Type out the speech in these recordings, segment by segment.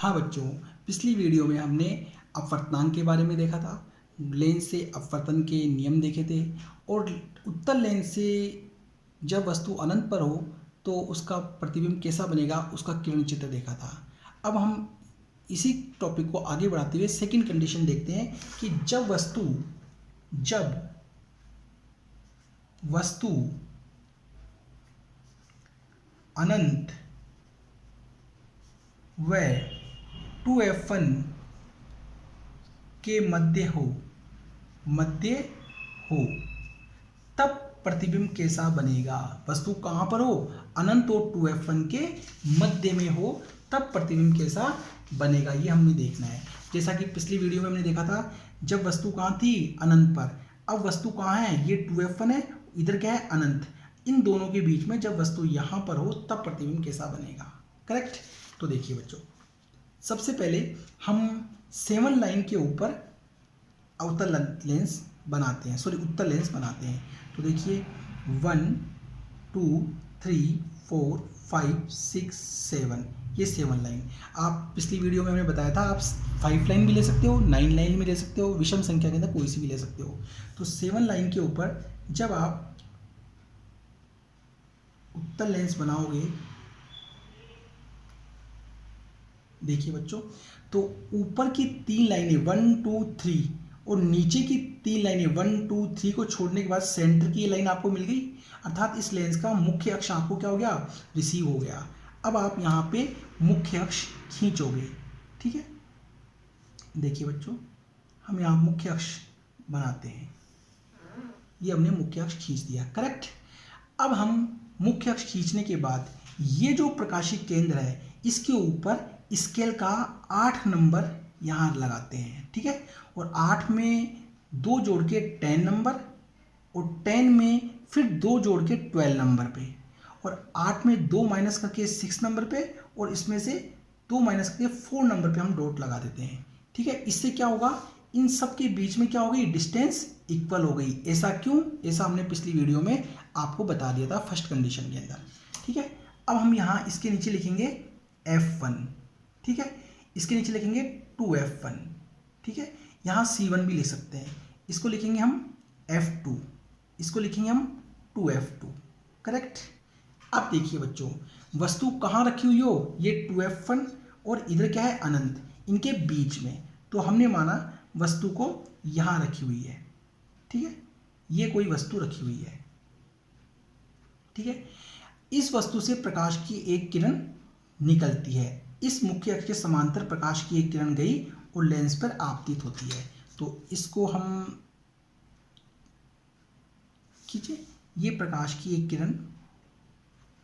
हाँ बच्चों, पिछली वीडियो में हमने अपवर्तनांक के बारे में देखा था, लेंस से अपवर्तन के नियम देखे थे और उत्तल लेंस से जब वस्तु अनंत पर हो तो उसका प्रतिबिंब कैसा बनेगा उसका किरण चित्र देखा था। अब हम इसी टॉपिक को आगे बढ़ाते हुए सेकंड कंडीशन देखते हैं कि जब वस्तु अनंत व 2f1 के मध्य हो तब प्रतिबिंब कैसा बनेगा। वस्तु कहाँ पर हो? अनंत और 2f1 के मध्य में हो तब प्रतिबिंब कैसा बनेगा, ये हमने देखना है। जैसा कि पिछली वीडियो में हमने देखा था, जब वस्तु कहाँ थी? अनंत पर। अब वस्तु कहाँ है? ये 2f1 है, इधर क्या है? अनंत। इन दोनों के बीच में जब वस्तु यहाँ पर हो तब प्रतिबिंब कैसा बनेगा। करेक्ट। तो देखिए बच्चों, सबसे पहले हम 7 लाइन के ऊपर उत्तल लेंस बनाते हैं। तो देखिए 1 2 3 4 5 6 7, ये 7 लाइन। आप पिछली वीडियो में हमने बताया था, आप 5 लाइन भी ले सकते हो, 9 लाइन भी ले सकते हो, विषम संख्या के अंदर कोई सी भी ले सकते हो। तो 7 लाइन के ऊपर जब आप उत्तल लेंस बनाओगे, देखिए बच्चों, तो ऊपर की 3 लाइनें 1 2 3 और नीचे की 3 लाइनें 1 2 3 को छोड़ने के बाद सेंटर की ये लाइन आपको मिल गई, अर्थात इस लेंस का मुख्य अक्ष आपको क्या हो गया? रिसीव हो गया। अब आप यहाँ पे मुख्य अक्ष खींचोगे, ठीक है। देखिए बच्चों, हम यहाँ मुख्य अक्ष बनाते हैं, ये हमने मुख्य अक्ष खींच दिया। करेक्ट। अब हम मुख्य अक्ष खींचने के बाद ये जो प्रकाशीय केंद्र है इसके ऊपर स्केल का 8 नंबर यहाँ लगाते हैं, ठीक है। और 8 में 2 जोड़ के 10 नंबर और 10 में फिर 2 जोड़ के 12 नंबर पे, और 8 में 2 माइनस करके 6 नंबर पे, और इसमें से 2 माइनस करके 4 नंबर पे हम डॉट लगा देते हैं, ठीक है। इससे क्या होगा? इन सब के बीच में क्या हो गई? डिस्टेंस इक्वल हो गई। ऐसा क्यों? ऐसा हमने पिछली वीडियो में आपको बता दिया था फर्स्ट कंडीशन के अंदर, ठीक है। अब हम यहाँ इसके नीचे लिखेंगे F1, ठीक है। इसके नीचे लिखेंगे 2f1, ठीक है। यहाँ C1 भी लिख सकते हैं, इसको लिखेंगे हम F2, इसको लिखेंगे हम 2f2। करेक्ट। अब देखिए बच्चों, वस्तु कहाँ रखी हुई हो? ये 2f1 और इधर क्या है? अनंत, इनके बीच में। तो हमने माना वस्तु को यहाँ रखी हुई है, ठीक है। ये कोई वस्तु रखी हुई है, ठीक है। इस वस्तु से प्रकाश की एक किरण निकलती है, इस मुख्य अक्ष के समांतर प्रकाश की एक किरण गई और लेंस पर आपतित होती है। तो इसको हम खींचे, ये प्रकाश की एक किरण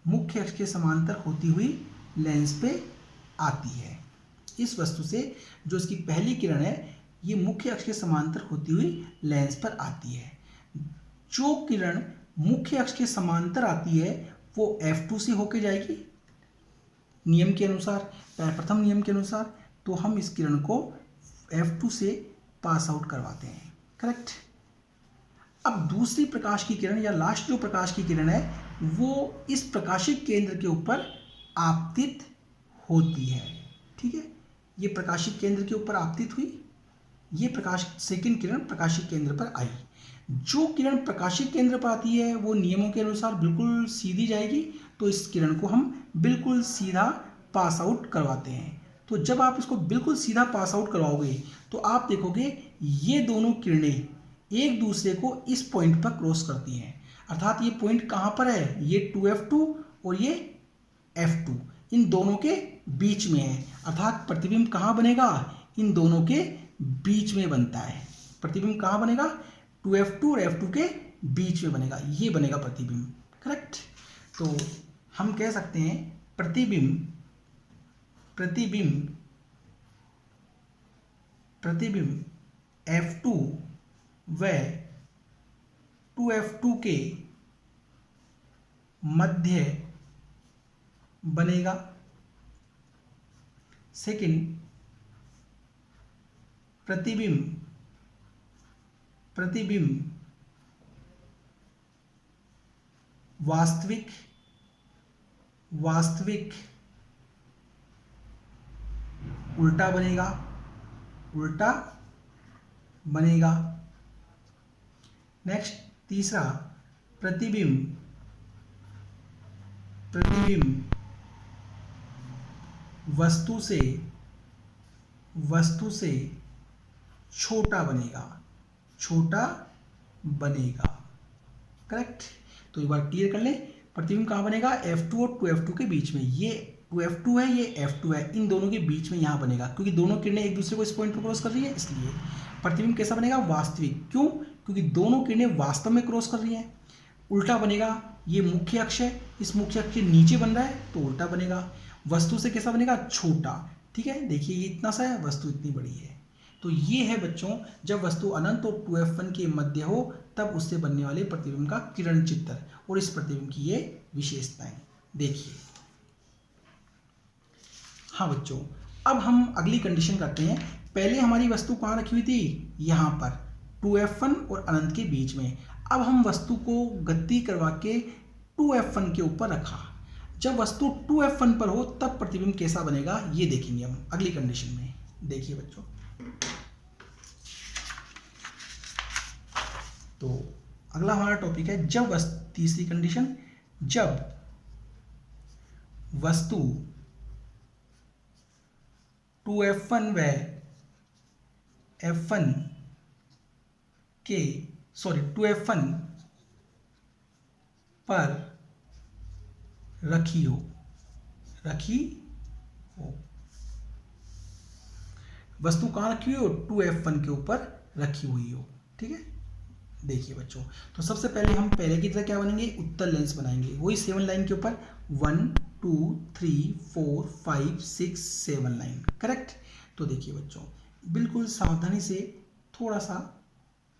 मुख्य अक्ष के समांतर होती हुई लेंस पे आती है। इस वस्तु से जो इसकी पहली किरण है ये मुख्य अक्ष के समांतर होती हुई लेंस पर आती है। जो किरण मुख्य अक्ष के समांतर आती है वो F2 से होके जाएगी नियम के अनुसार, प्रथम नियम के अनुसार। तो हम इस किरण को F2 से पास आउट करवाते हैं। करेक्ट। अब दूसरी प्रकाश की किरण या लास्ट जो प्रकाश की किरण है वो इस प्रकाशिक केंद्र के ऊपर आपतित होती है, ठीक है। ये प्रकाशिक केंद्र के ऊपर आपतित हुई, ये सेकंड किरण प्रकाशिक केंद्र पर आई। जो किरण प्रकाशिक केंद्र पर आती है वो नियमों के अनुसार बिल्कुल सीधी जाएगी, तो इस किरण को हम बिल्कुल सीधा पास आउट करवाते हैं। तो जब आप इसको बिल्कुल सीधा पास आउट करवाओगे तो आप देखोगे ये दोनों किरणें एक दूसरे को इस पॉइंट पर क्रॉस करती हैं, अर्थात ये पॉइंट कहाँ पर है? ये 2f2 और ये f2 इन दोनों के बीच में है, अर्थात प्रतिबिंब कहाँ बनेगा? इन दोनों के बीच में बनता है। प्रतिबिंब कहाँ बनेगा? 2f2 और f2 के बीच में बनेगा, ये बनेगा प्रतिबिंब। करेक्ट। तो हम कह सकते हैं प्रतिबिंब F2 व 2f2 के मध्य बनेगा। सेकंड, प्रतिबिंब वास्तविक उल्टा बनेगा, उल्टा बनेगा। नेक्स्ट तीसरा, प्रतिबिंब, प्रतिबिंब वस्तु से छोटा बनेगा, छोटा बनेगा। करेक्ट। तो एक बार क्लियर कर ले, प्रतिबिंब कहाँ बनेगा, F2 और 2F2 के बीच में। ये 2F2 है, ये F2 है, इन दोनों के बीच में यहाँ बनेगा, क्योंकि दोनों किरणें एक दूसरे को इस पॉइंट पर क्रॉस कर रही है, इसलिए प्रतिबिंब कैसा बनेगा, वास्तविक। क्यों, क्योंकि दोनों किरणें वास्तव में क्रॉस कर रही हैं। उल्टा बनेगा, ये मुख्य अक्ष है, इस मुख्य अक्ष के नीचे बन रहा है तो उल्टा बनेगा। वस्तु से कैसा बनेगा, छोटा। ठीक है, देखिए ये इतना सा है, वस्तु इतनी बड़ी है। तो ये है बच्चों, जब वस्तु अनंत और 2F1 के मध्य हो तब उससे बनने वाले प्रतिबिंब का किरण चित्र और इस प्रतिबिंब की ये विशेषताएं देखिए। हाँ बच्चों, अब हम अगली कंडीशन करते हैं। पहले हमारी वस्तु कहाँ रखी हुई थी, यहाँ पर 2F1 और अनंत के बीच में। अब हम वस्तु को गति करवा के 2F1 के ऊपर रखा। जब वस्तु 2F1 पर हो तब प्रतिबिंब कैसा बनेगा ये देखेंगे हम अगली कंडीशन में। देखिए बच्चों, तो अगला हमारा टॉपिक है जब तीसरी कंडीशन, जब वस्तु 2F1 व F1 के 2F1 पर रखी हो, वस्तु कहाँ रखी हुई हो, 2F1 के ऊपर रखी हुई हो। ठीक है, देखिए बच्चों, तो सबसे पहले हम पहले की तरह क्या बनेंगे, उत्तल लेंस बनाएंगे, वही 7 लाइन के ऊपर 1 2 3 4 5 6 7 लाइन। करेक्ट। तो देखिए बच्चों, बिल्कुल सावधानी से थोड़ा सा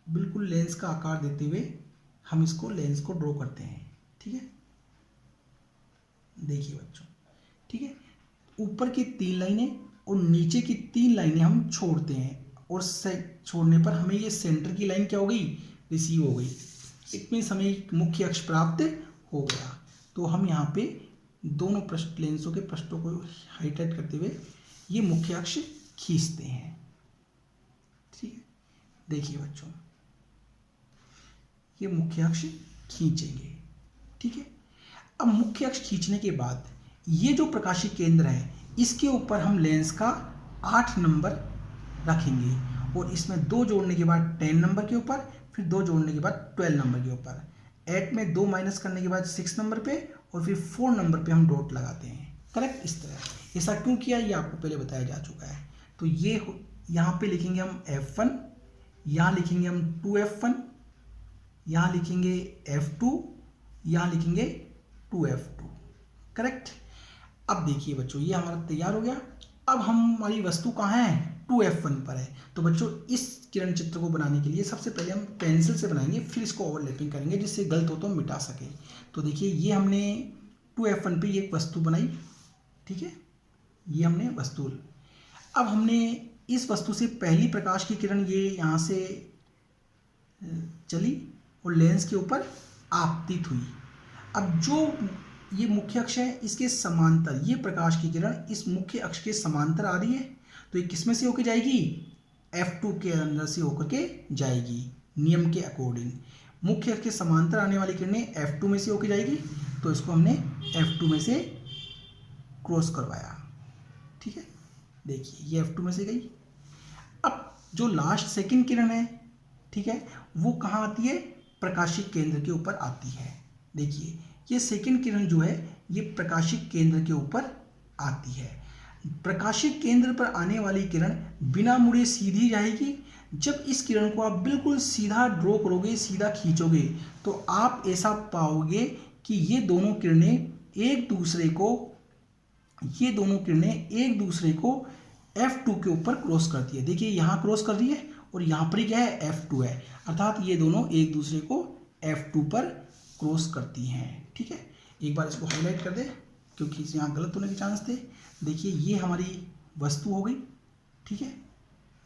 बिल्कुल लेंस का आकार देते हुए हम इसको लेंस को ड्रॉ करते हैं। ठीक है, देखिए बच्चों, ठीक है, ऊपर की 3 लाइनें और नीचे की 3 लाइनें हम छोड़ते हैं, और छोड़ने पर हमें ये सेंटर की लाइन क्या हो गई, रिसीव हो गई। इट मीन्स हमें मुख्य अक्ष प्राप्त हो गया। तो हम यहाँ पे दोनों पृष्ठ, लेंसों के पृष्ठों को हाईलाइट करते हुए ये मुख्य अक्ष खींचते हैं। ठीक है, देखिए बच्चों, ये मुख्य अक्ष खींचेंगे। ठीक है, अब मुख्य अक्ष खींचने के बाद ये जो प्रकाशीय केंद्र है इसके ऊपर हम लेंस का 8 नंबर रखेंगे, और इसमें 2 जोड़ने के बाद 10 नंबर के ऊपर, फिर 2 जोड़ने के बाद 12 नंबर के ऊपर, 8 में 2 माइनस करने के बाद 6 नंबर पे, और फिर 4 नंबर पे हम डॉट लगाते हैं। करेक्ट। इस तरह ऐसा क्यों किया ये आपको पहले बताया जा चुका है। तो ये यहाँ पे लिखेंगे हम F1, यहाँ लिखेंगे हम 2F1, यहाँ लिखेंगे F2, यहाँ लिखेंगे 2F2। करेक्ट। अब देखिए बच्चों, ये हमारा तैयार हो गया। अब हमारी वस्तु कहाँ है, 2F1 पर है। तो बच्चों, इस किरण चित्र को बनाने के लिए सबसे पहले हम पेंसिल से बनाएंगे, फिर इसको ओवरलैपिंग करेंगे जिससे गलत हो तो हम मिटा सके। तो देखिए, ये हमने 2F1 पे एक वस्तु बनाई। ठीक है, ये हमने वस्तु। अब हमने इस वस्तु से पहली प्रकाश की किरण ये यहाँ से चली और लेंस के ऊपर आपतित हुई। अब जो ये मुख्य अक्ष है इसके समांतर ये प्रकाश की किरण इस मुख्य अक्ष के समांतर आ रही है, तो ये किस में से होकर जाएगी, F2 के अंदर से होकर के जाएगी। नियम के अकॉर्डिंग मुख्य अक्ष के समांतर आने वाली किरणें F2 में से होकर जाएगी, तो इसको हमने F2 में से क्रॉस करवाया। ठीक है, देखिए ये F2 में से गई। अब जो लास्ट सेकंड किरण है, ठीक है, वो कहाँ आती है, प्रकाशीय केंद्र के ऊपर आती है। देखिए, ये सेकंड किरण जो है ये प्रकाशीय केंद्र के ऊपर आती है। प्रकाशीय केंद्र पर आने वाली किरण बिना मुड़े सीधी जाएगी। जब इस किरण को आप बिल्कुल सीधा ड्रॉ करोगे, सीधा खींचोगे, तो आप ऐसा पाओगे कि ये दोनों किरणें एक दूसरे को F2 के ऊपर क्रॉस करती है। देखिए, यहाँ क्रॉस कर रही है और यहाँ पर क्या है, F2 है, अर्थात ये दोनों एक दूसरे को F2 पर क्रॉस करती हैं। ठीक है, एक बार इसको हाईलाइट कर दे क्योंकि यहाँ गलत होने के चांस थे। देखिए, ये हमारी वस्तु हो गई। ठीक है,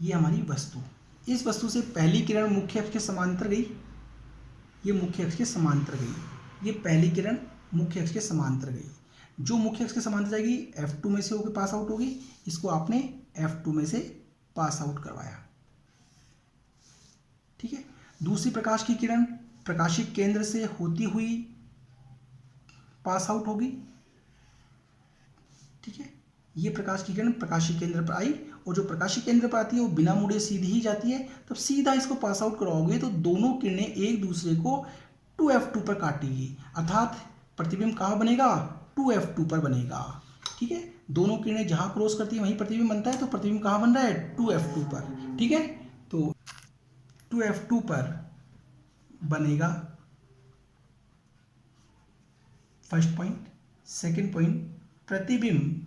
ये हमारी वस्तु। इस वस्तु से पहली किरण मुख्य अक्ष के समांतर गई, ये मुख्य अक्ष के समांतर गई, ये पहली किरण मुख्य अक्ष के समांतर गई। जो मुख्य अक्ष के समांतर जाएगी F2 में से होकर पास आउट होगी, इसको आपने F2 में से पास आउट करवाया। ठीक है, दूसरी प्रकाश की किरण प्रकाशिक केंद्र से होती हुई पास आउट होगी। ठीक है, ये प्रकाश की किरण प्रकाशिक केंद्र पर आई और जो प्रकाशिक केंद्र पर आती है वो बिना मुड़े सीधी ही जाती है। तब सीधा इसको पास आउट कराओगे तो दोनों किरणें एक दूसरे को 2F2 पर काटेगी, अर्थात प्रतिबिंब कहाँ बनेगा, 2F2 पर बनेगा। ठीक है, दोनों किरणें जहां क्रॉस करती है वहीं प्रतिबिंब बनता है, तो प्रतिबिंब कहाँ बन रहा है, 2F2 पर। ठीक है, तो 2F2 पर बनेगा फर्स्ट पॉइंट। सेकंड पॉइंट, प्रतिबिंब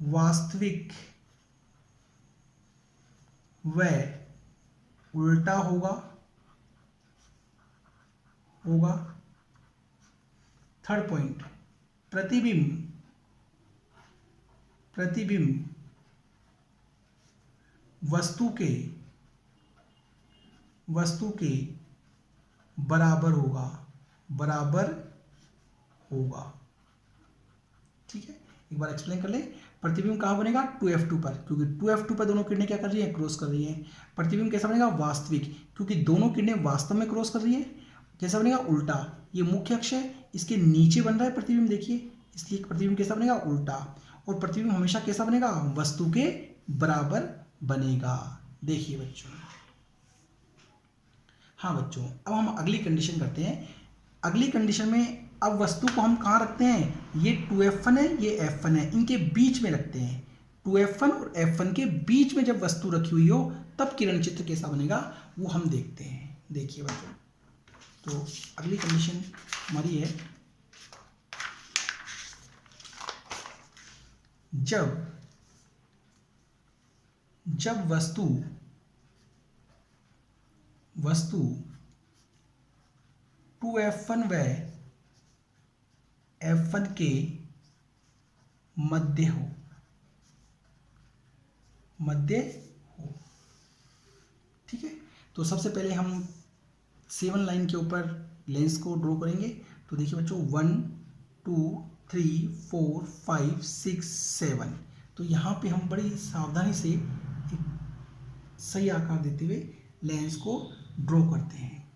वास्तविक व उल्टा होगा। थर्ड पॉइंट, प्रतिबिंब वस्तु के बराबर होगा। ठीक है, एक बार एक्सप्लेन कर ले। प्रतिबिंब कहाँ बनेगा, 2F2 पर, क्योंकि 2F2 पर दोनों किरणें क्या कर रही है, क्रॉस कर रही है। प्रतिबिंब कैसा बनेगा, वास्तविक, क्योंकि दोनों किरणें वास्तव में क्रॉस कर रही है। कैसा बनेगा, उल्टा, ये मुख्य अक्ष है, इसके नीचे बन रहा है प्रतिबिंब, देखिए, इसलिए प्रतिबिंब कैसा बनेगा, उल्टा। और प्रतिबिंब हमेशा कैसा बनेगा, वस्तु के बराबर बनेगा। देखिए बच्चों, हाँ बच्चों, अब हम अगली कंडीशन करते हैं। अगली कंडीशन में अब वस्तु को हम कहाँ रखते हैं, ये 2F1 है, ये F1 है, इनके बीच में रखते हैं। 2F1 और F1 के बीच में जब वस्तु रखी हुई हो तब किरण चित्र कैसा बनेगा वो हम देखते हैं। देखिए बच्चों, तो अगली कंडीशन हमारी है, जब वस्तु 2F1 व F1 के मध्य हो। ठीक है, तो सबसे पहले हम 7 लाइन के ऊपर लेंस को ड्रॉ करेंगे। तो देखिए बच्चों, 1 2 3 4 5 6 7, तो यहाँ पे हम बड़ी सावधानी से एक सही आकार देते हुए लेंस को ड्रॉ करते हैं।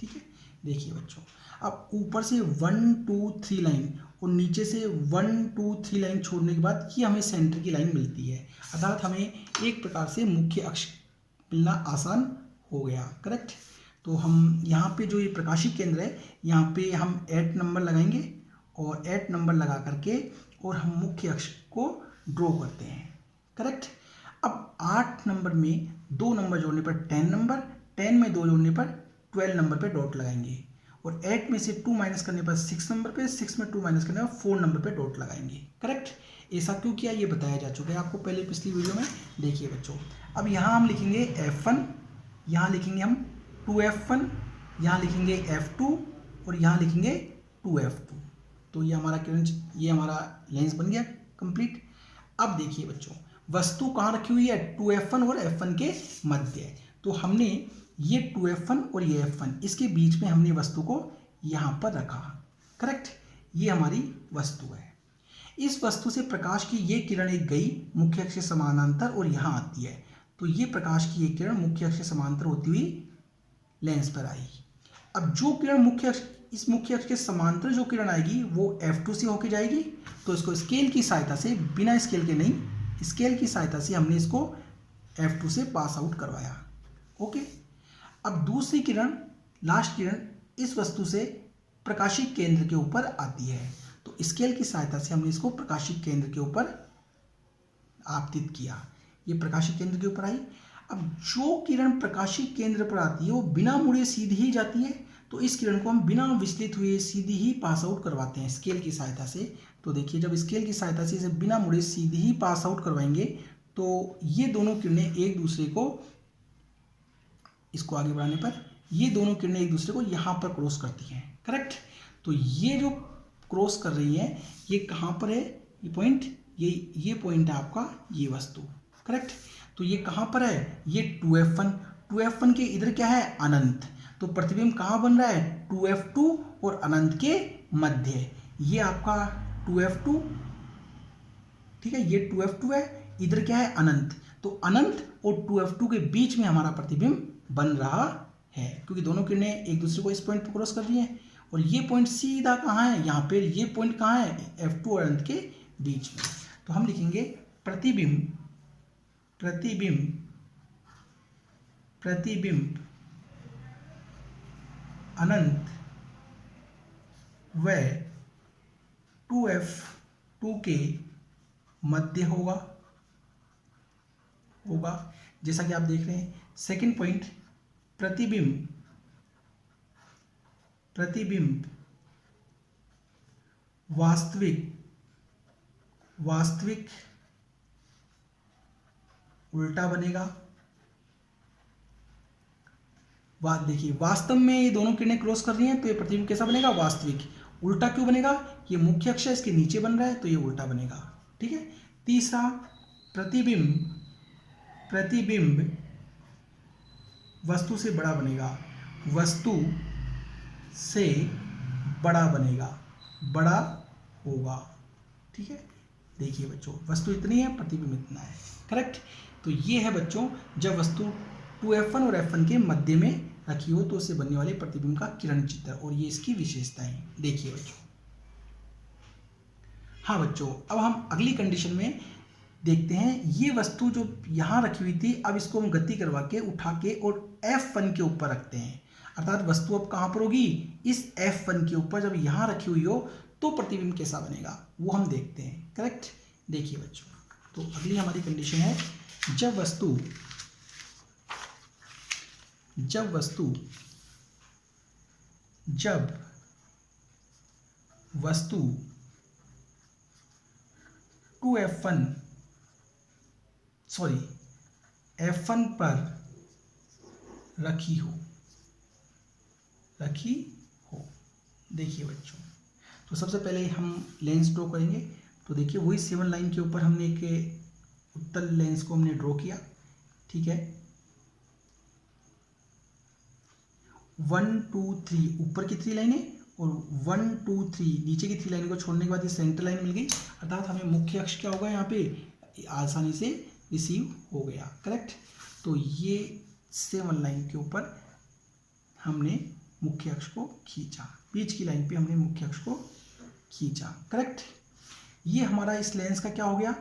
ठीक है, देखिए बच्चों, अब ऊपर से 1 2 3 लाइन और नीचे से 1 2 3 लाइन छोड़ने के बाद ये हमें सेंटर की लाइन मिलती है, अर्थात हमें एक प्रकार से मुख्य अक्ष मिलना आसान हो गया। करेक्ट, तो हम यहाँ पे जो ये प्रकाशिक केंद्र है यहाँ पे हम 8 नंबर लगाएंगे और 8 नंबर लगा करके और हम मुख्य अक्ष को ड्रॉ करते हैं। करेक्ट, अब 8 नंबर में 2 नंबर जोड़ने पर 10 नंबर, 10 में 2 जोड़ने पर 12 नंबर पे डॉट लगाएंगे और 8 में से 2 माइनस करने पर 6 नंबर पे, 6 में 2 माइनस करने पर 4 नंबर पे डॉट लगाएंगे। करेक्ट, ऐसा क्यों किया ये बताया जा चुका है आपको पहले पिछली वीडियो में। देखिए बच्चों, अब यहाँ हम लिखेंगे F1, यहाँ लिखेंगे हम 2F1, यहाँ लिखेंगे F2 और यहाँ लिखेंगे 2F2। तो ये हमारा किरण, ये हमारा लेंस बन गया कंप्लीट। अब देखिए बच्चों, वस्तु कहाँ रखी हुई है, 2F1 और F1 के मध्य। तो हमने ये 2F1 और ये F1, इसके बीच में हमने वस्तु को यहाँ पर रखा। करेक्ट, ये हमारी वस्तु है। इस वस्तु से प्रकाश की ये किरण एक गई मुख्य अक्ष के समानांतर और यहाँ आती है, तो ये प्रकाश की ये किरण मुख्य अक्ष के समानांतर होती हुई लेंस पर आई। अब जो किरण इस मुख्य अक्ष के समांतर जो किरण आएगी वो F2 से होके जाएगी, तो इसको स्केल की सहायता से, बिना स्केल के नहीं, स्केल की सहायता से हमने इसको F2 से पास आउट करवाया। ओके, अब दूसरी किरण, लास्ट किरण इस वस्तु से प्रकाशिक केंद्र के ऊपर आती है, तो स्केल की सहायता से हमने इसको प्रकाशिक केंद्र के ऊपर आपतित किया। ये प्रकाशिक केंद्र के ऊपर आई। अब जो किरण प्रकाशिक केंद्र पर आती है वो बिना मुड़े सीधी ही जाती है, तो इस किरण को हम बिना विचलित हुए सीधी ही पास आउट करवाते हैं स्केल की सहायता से। तो देखिए, जब स्केल की सहायता से इसे बिना मुड़े सीधी ही पास आउट करवाएंगे तो ये दोनों किरणें एक दूसरे को, इसको आगे बढ़ाने पर ये दोनों किरणें एक दूसरे को यहाँ पर क्रॉस करती हैं। करेक्ट, तो ये जो क्रॉस कर रही है ये कहाँ पर है, ये पॉइंट, ये पॉइंट है आपका ये वस्तु। करेक्ट, तो ये कहाँ पर है, ये 2f1, 2f1 के इधर क्या है, अनंत, तो प्रतिबिंब कहाँ बन रहा है, 2f2 और अनंत के मध्य, ये आपका 2f2, ठीक है, ये 2f2 है, इधर क्या है, अनंत, तो अनंत और 2f2 के बीच में हमारा प्रतिबिंब बन रहा है, क्योंकि दोनों किरणें एक दूसरे को इस पॉइंट पर क्रॉस कर रही हैं, और ये पॉइंट सीधा कहाँ है, यहाँ पे ये पॉइंट कहाँ है, f2 और अनंत के बीच में। तो हम लिखेंगे प्रतिबिंब प्रतिबिंब प्रतिबिंब अनंत व 2f2 के मध्य होगा, जैसा कि आप देख रहे हैं। सेकंड पॉइंट, प्रतिबिंब वास्तविक उल्टा बनेगा। देखिए वास्तव में ये दोनों किरणें क्रॉस कर रही हैं, तो ये प्रतिबिंब कैसा बनेगा, वास्तविक। उल्टा क्यों बनेगा, ये मुख्य अक्ष है, इसके नीचे बन रहा है, तो ये उल्टा बनेगा, ठीक है। तीसरा, प्रतिबिंब वस्तु से बड़ा बनेगा, वस्तु से बड़ा होगा, ठीक है। देखिए बच्चों, वस्तु इतनी है, प्रतिबिंब इतना है, करेक्ट। तो ये है बच्चों, जब वस्तु 2f1 और f1 के मध्य में रखी हो तो उससे बनने वाले प्रतिबिंब का किरण चित्र, और ये इसकी विशेषताएं। देखिए बच्चों, हाँ बच्चों, अब हम अगली कंडीशन में देखते हैं। ये वस्तु जो यहाँ रखी हुई थी, अब इसको हम गति करवा के उठा के और f1 के ऊपर रखते हैं, अर्थात वस्तु अब कहाँ पर होगी, इस f1 के ऊपर। जब यहाँ रखी हुई हो तो प्रतिबिंब कैसा बनेगा वो हम देखते हैं, करेक्ट। देखिए बच्चों, तो अगली हमारी कंडीशन है, जब वस्तु 2f1 पर रखी हो। देखिए बच्चों, तो सबसे पहले हम लेंस ड्रॉ करेंगे। तो देखिए, वही 7 लाइन के ऊपर हमने एक उत्तल लेंस को हमने ड्रॉ किया, ठीक है। 1 2 3 ऊपर की 3 लाइनें और 1 2 3 नीचे की 3 लाइनों को छोड़ने के बाद ये सेंटर लाइन मिल गई, अर्थात हमें मुख्य अक्ष क्या होगा, यहाँ पे आसानी से रिसीव हो गया, करेक्ट। तो ये 7 लाइन के ऊपर हमने मुख्य अक्ष को खींचा, बीच की लाइन पे हमने मुख्य अक्ष को खींचा, करेक्ट। ये हमारा इस लेंस का क्या हो गया,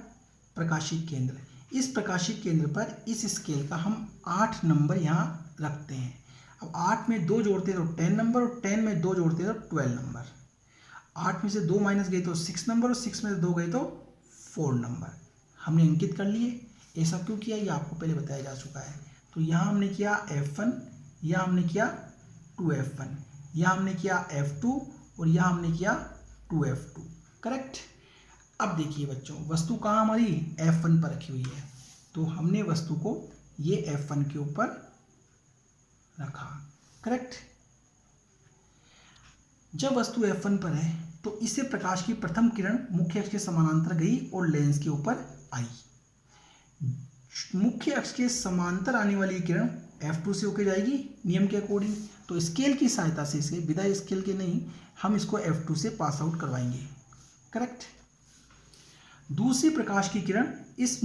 प्रकाशिक केंद्र। इस प्रकाशिक केंद्र पर इस स्केल का हम 8 नंबर यहाँ रखते हैं। अब 8 में 2 जोड़ते तो 10 नंबर, और 10 में 2 जोड़ते तो 12 नंबर। 8 में से 2 माइनस गए तो 6 नंबर, और 6 में से 2 गए तो 4 नंबर हमने अंकित कर लिए। ऐसा क्यों किया, ये आपको पहले बताया जा चुका है। तो यहाँ हमने किया f1, यहाँ हमने किया 2f1, यहाँ हमने किया f2, और यहाँ हमने किया 2f2, करेक्ट। अब देखिए बच्चों, वस्तु कहाँ हमारी f1 पर रखी हुई है, तो हमने वस्तु को ये f1 के ऊपर रखा, करेक्ट। जब वस्तु f1 पर है तो इससे प्रकाश की प्रथम किरण मुख्य अक्ष के समानांतर गई और लेंस के ऊपर आई। मुख्य अक्ष के समांतर आने वाली किरण f2 से होकर जाएगी नियम के अकॉर्डिंग। तो स्केल की सहायता से, इसे बिना स्केल के नहीं, हम इसको f2 से पास आउट करवाएंगे, करेक्ट। दूसरी प्रकाश की किरण इस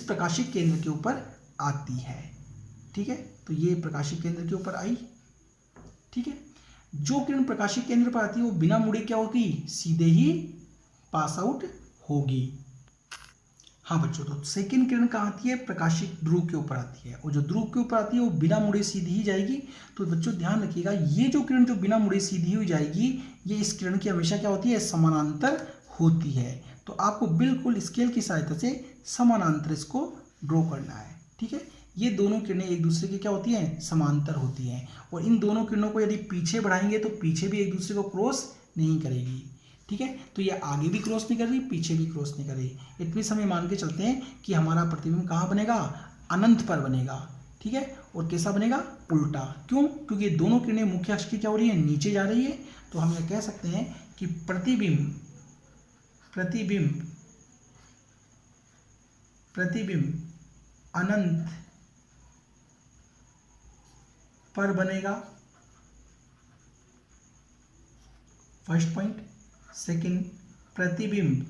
प्रकाशिक केंद्र के ऊपर आती है, ठीक है। तो ये प्रकाशिक केंद्र के ऊपर आई, ठीक है। जो किरण प्रकाशिक केंद्र पर आती है वो बिना मुड़े क्या होगी, सीधे ही पास आउट होगी। हाँ बच्चों, तो सेकंड किरण कहाँ आती है, प्रकाशिक ध्रुव के ऊपर आती है, और जो ध्रुव के ऊपर आती है वो बिना मुड़े सीधी ही जाएगी। तो बच्चों ध्यान रखिएगा, ये जो किरण जो बिना मुड़े सीधी हुई जाएगी, ये इस किरण की हमेशा क्या होती है, समानांतर होती है। तो आपको बिल्कुल स्केल की सहायता से समानांतर इसको ड्रॉ करना है, ठीक है। ये दोनों किरणें एक दूसरे की क्या होती हैं, समांतर होती हैं, और इन दोनों किरणों को यदि पीछे बढ़ाएंगे तो पीछे भी एक दूसरे को क्रॉस नहीं करेगी, ठीक है। तो ये आगे भी क्रॉस नहीं कर रही, पीछे भी क्रॉस नहीं कर रही। इतनी समय मान के चलते हैं कि हमारा प्रतिबिंब कहाँ बनेगा, अनंत पर बनेगा, ठीक है। और कैसा बनेगा, उल्टा। क्यों, क्योंकि दोनों किरणें मुख्य अक्ष की क्या हो रही है, नीचे जा रही है। तो हम यह कह सकते हैं कि प्रतिबिंब अनंत पर बनेगा, फर्स्ट पॉइंट। सेकंड, प्रतिबिंब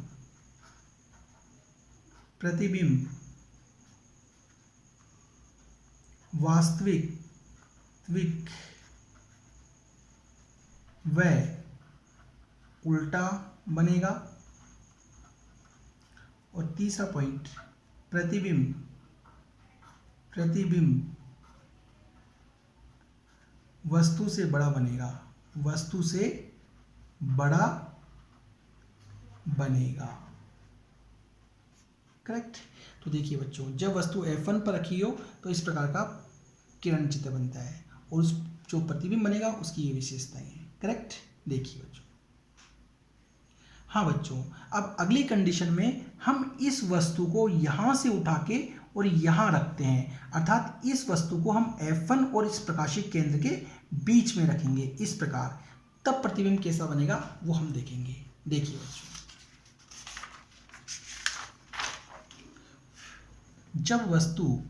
वास्तविक व उल्टा बनेगा। और तीसरा पॉइंट, प्रतिबिंब वस्तु से बड़ा बनेगा, वस्तु से बड़ा बनेगा। करेक्ट। तो देखिए बच्चों, जब वस्तु F1 पर रखी हो तो इस प्रकार का किरण चित्र बनता है, और उस जो प्रतिबिंब बनेगा उसकी ये विशेषताएं हैं। करेक्ट। देखिए बच्चों, हाँ बच्चों, अब अगली कंडीशन में हम इस वस्तु को यहां से उठा के और यहां रखते हैं, अर्थात इस वस्तु को हम F1 और इस प्रकाशिक केंद्र के बीच में रखेंगे इस प्रकार, तब प्रतिबिंब कैसा बनेगा वो हम देखेंगे। देखिए बच्चों, जब वस्तु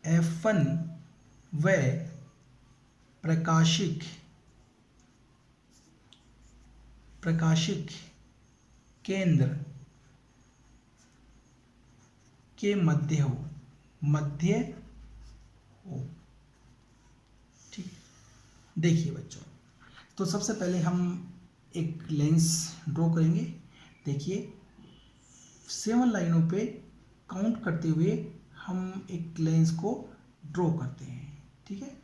F1 व प्रकाशिक केंद्र के मध्य हो, ठीक। देखिए बच्चों, तो सबसे पहले हम एक लेंस ड्रॉ करेंगे। देखिए 7 लाइनों पे काउंट करते हुए हम एक लेंस को ड्रॉ करते हैं, ठीक है।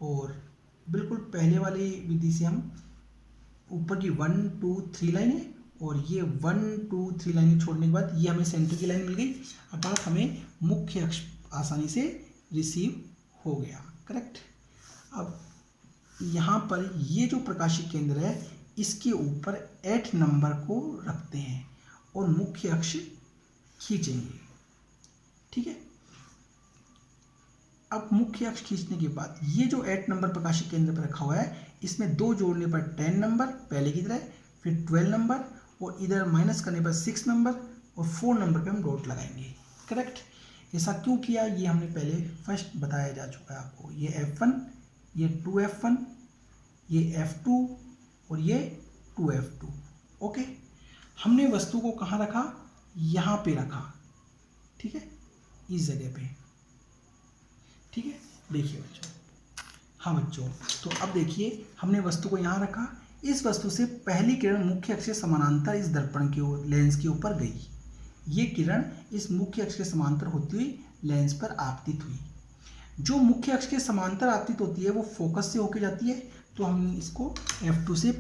और बिल्कुल पहले वाली विधि से हम ऊपर की 1 2 3 लाइनें और ये 1 2 3 लाइनें छोड़ने के बाद ये हमें सेंटर की लाइन मिल गई, अर्थात हमें मुख्य अक्ष आसानी से रिसीव हो गया। करेक्ट। अब यहाँ पर ये जो प्रकाशिक केंद्र है इसके ऊपर 8 नंबर को रखते हैं और मुख्य अक्ष खींचेंगे, ठीक है। अब मुख्य अक्ष खींचने के बाद ये जो 8 नंबर प्रकाशिक केंद्र पर रखा हुआ है इसमें 2 जोड़ने पर 10 नंबर पहले की तरह, फिर 12 नंबर और इधर माइनस करने पर 6 नंबर और 4 नंबर पे हम डॉट लगाएंगे। करेक्ट। ऐसा क्यों किया ये हमने पहले फर्स्ट बताया जा चुका है आपको। ये F1, ये 2F1, ये F2 और ये 2F2। ओके। हमने वस्तु को कहाँ रखा, यहाँ पे रखा, ठीक है, इस जगह पे, ठीक है। देखिए बच्चों, हाँ बच्चों, तो अब देखिए हमने वस्तु को यहाँ रखा, इस वस्तु से पहली किरण मुख्य अक्ष के समानांतर इस दर्पण की ओर लेंस के ऊपर गई। ये किरण इस मुख्य अक्ष के समांतर होती हुई लेंस पर आपतित हुई। जो मुख्य अक्ष के समांतर आपतित होती है वो फोकस से होके जाती है, तो हम इसको F2 से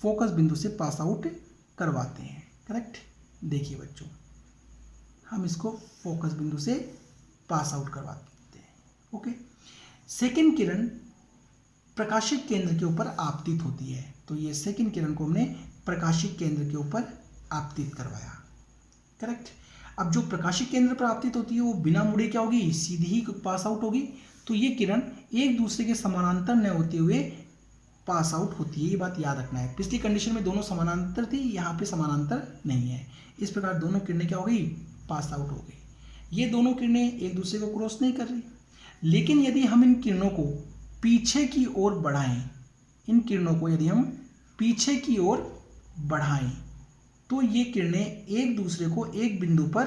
फोकस बिंदु से पास आउट करवाते हैं। करेक्ट। देखिए बच्चों, हम इसको फोकस बिंदु से पास आउट करवाते हैं। ओके। सेकेंड किरण प्रकाशिक केंद्र के ऊपर आपतित होती है, तो ये सेकेंड किरण को हमने प्रकाशिक केंद्र के ऊपर आपतित करवाया। करेक्ट। अब जो प्रकाशिक केंद्र पर आपतित होती है वो बिना मुड़े क्या होगी, सीधी ही पास आउट होगी। तो ये किरण एक दूसरे के समानांतर न होते हुए पास आउट होती है, ये बात याद रखना है। पिछली कंडीशन में दोनों समानांतर थी, यहाँ पे समानांतर नहीं है। इस प्रकार दोनों किरणें क्या हो गई, पास आउट हो गई। ये दोनों किरणें एक दूसरे को क्रॉस नहीं कर रही, लेकिन यदि हम इन किरणों को पीछे की ओर बढ़ाएं, इन किरणों को यदि हम पीछे की ओर बढ़ाएं तो ये किरणें एक दूसरे को एक बिंदु पर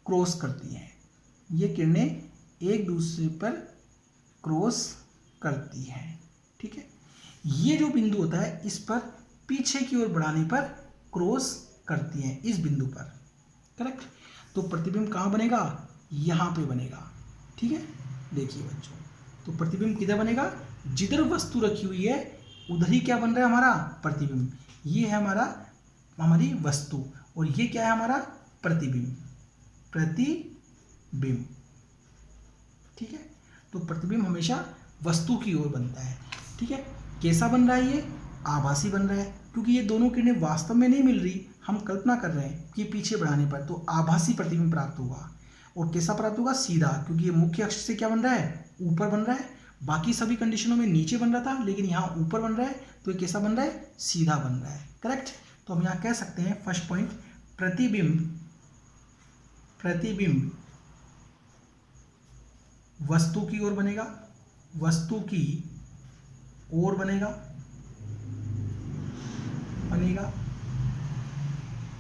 क्रॉस करती हैं। ये किरणें एक दूसरे पर क्रॉस करती हैं, ठीक है। ये जो बिंदु होता है इस पर पीछे की ओर बढ़ाने पर क्रॉस करती हैं, इस बिंदु पर। करेक्ट। तो प्रतिबिंब कहाँ बनेगा, यहाँ पे बनेगा, ठीक है। देखिए बच्चों, तो प्रतिबिंब किधर बनेगा, जिधर वस्तु रखी हुई है उधर ही क्या बन रहा है हमारा प्रतिबिंब। ये है हमारी वस्तु और ये क्या है हमारा प्रतिबिंब, ठीक है। तो प्रतिबिंब हमेशा वस्तु की ओर बनता है, ठीक है। कैसा बन रहा है, ये आभासी बन रहा है, क्योंकि ये दोनों किरणें वास्तव में नहीं मिल रही, हम कल्पना कर रहे हैं कि पीछे बढ़ाने पर तो आभासी प्रतिबिंब प्राप्त होगा। और कैसा प्राप्त होगा, सीधा, क्योंकि ये मुख्य अक्ष से क्या बन रहा है, ऊपर बन रहा है। बाकी सभी कंडीशनों में नीचे बन रहा था, लेकिन यहाँ ऊपर बन रहा है, तो ये कैसा बन रहा है, सीधा बन रहा है। करेक्ट। तो हम यहाँ कह सकते हैं फर्स्ट पॉइंट, प्रतिबिंब वस्तु की ओर बनेगा, वस्तु की ओर बनेगा।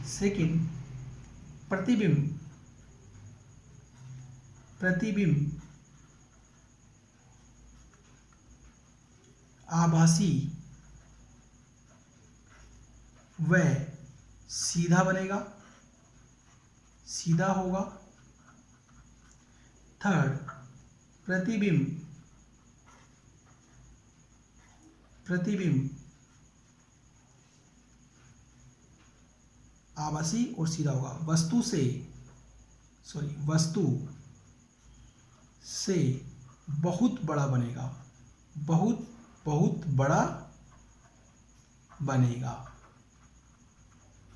सेकंड, प्रतिबिंब आभासी व सीधा बनेगा, सीधा होगा। थर्ड, प्रतिबिंब आभासी और सीधा होगा, वस्तु से बहुत बड़ा बनेगा, बहुत बड़ा बनेगा।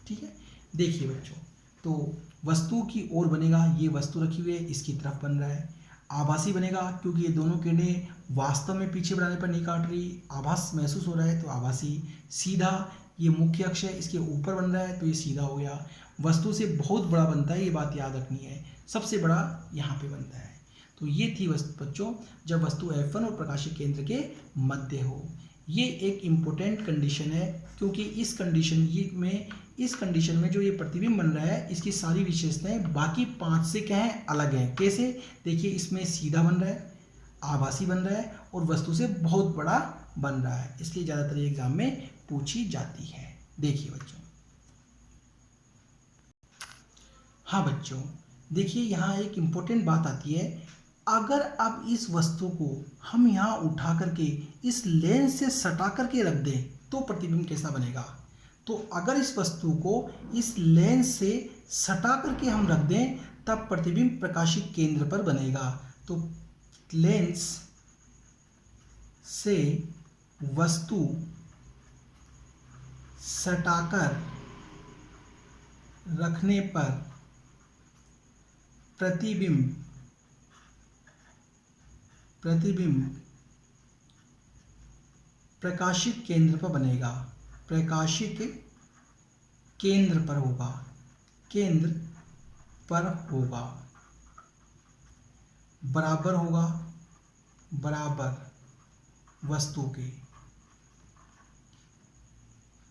ठीक है, देखिए बच्चों, तो वस्तु की ओर बनेगा, ये वस्तु रखी हुई है, इसकी तरफ बन रहा है। आभासी बनेगा क्योंकि ये दोनों किरणें वास्तव में पीछे बढ़ाने पर नहीं काट रही, आभास महसूस हो रहा है तो आभासी। सीधा, ये मुख्य अक्ष है, इसके ऊपर बन रहा है तो ये सीधा हो गया। वस्तु से बहुत बड़ा बनता है, ये बात याद रखनी है, सबसे बड़ा यहाँ पे बनता है। तो ये थी बच्चों, जब वस्तु F1 और प्रकाशिक केंद्र के मध्य हो। ये एक इम्पोर्टेंट कंडीशन है क्योंकि इस कंडीशन में जो ये प्रतिबिंब बन रहा है, इसकी सारी विशेषताएं बाकी 5 से क्या है, अलग हैं। कैसे? देखिए, इसमें सीधा बन रहा है, आभासी बन रहा है और वस्तु से बहुत बड़ा बन रहा है, इसलिए ज़्यादातर एग्जाम में पूछी जाती है। देखिए बच्चों, हाँ बच्चों, देखिए यहाँ एक इम्पोर्टेंट बात आती है। अगर अब इस वस्तु को हम यहाँ उठा करके इस लेंस से सटा करके रख दें तो प्रतिबिंब कैसा बनेगा? तो अगर इस वस्तु को इस लेंस से सटा करके हम रख दें तब प्रतिबिंब प्रकाशिक केंद्र पर बनेगा। तो लेंस से वस्तु सटाकर रखने पर प्रतिबिंब प्रकाशिक केंद्र पर बनेगा, प्रकाशिक केंद्र पर होगा, केंद्र पर होगा, बराबर होगा, बराबर वस्तु के।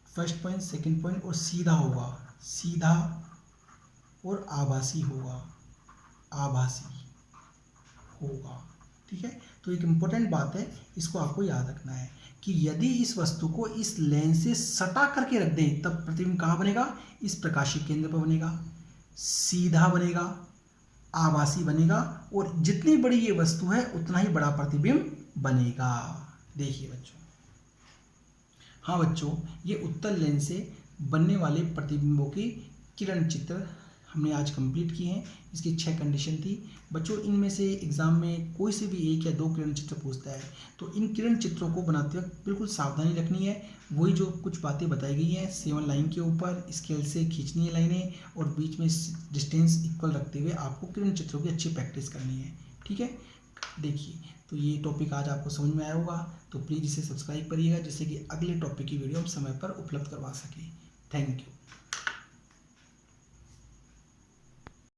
फर्स्ट पॉइंट, सेकंड पॉइंट, और सीधा होगा, सीधा और आभासी होगा, आभासी होगा। ठीक है, तो एक इम्पोर्टेंट बात है, इसको आपको याद रखना है कि यदि इस वस्तु को इस लेंस से सटा करके रख दें तब प्रतिबिंब कहाँ बनेगा? इस प्रकाशिक केंद्र पर बनेगा, सीधा बनेगा, आभासी बनेगा और जितनी बड़ी ये वस्तु है उतना ही बड़ा प्रतिबिंब बनेगा। देखिए बच्चों, हाँ बच्चों, ये उत्तल लेंस से बनने वाले प्रतिबिंबों की किरण चित्र हमने आज कंप्लीट किए हैं। इसकी 6 कंडीशन थी बच्चों। इनमें से एग्जाम में कोई से भी 1 या 2 किरण चित्र पूछता है तो इन किरण चित्रों को बनाते वक्त बिल्कुल सावधानी रखनी है। वही जो कुछ बातें बताई गई हैं, 7 लाइन के ऊपर स्केल से खींचनी है लाइनें और बीच में डिस्टेंस इक्वल रखते हुए आपको किरण चित्रों की अच्छी प्रैक्टिस करनी है। ठीक है, देखिए, तो ये टॉपिक आज आपको समझ में आया होगा, तो प्लीज़ इसे सब्सक्राइब करिएगा जिससे कि अगले टॉपिक की वीडियो हम समय पर उपलब्ध करवा सकें। Thank you.